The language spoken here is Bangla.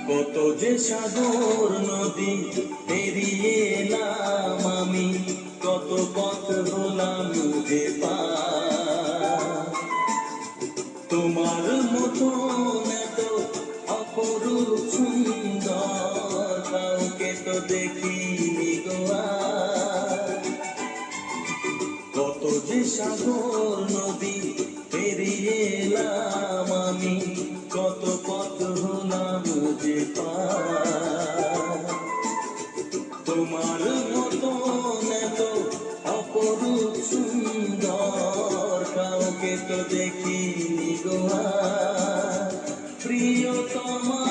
কত যে সাগর নদী পেরিয়ে এলাম আমি, কত পথ হলাম যে পার। তোমার মতো এত অপরূপ সুন্দর কাউকে তো দেখিনি গো আর। কত যে সাগর নদী পেরিয়ে এলাম আমি, কত পথ হলাম যে পার। তোমার মতো এত অপরূপ সুন্দর কাউকে তো দেখিনি গো আর। প্রিয়তমা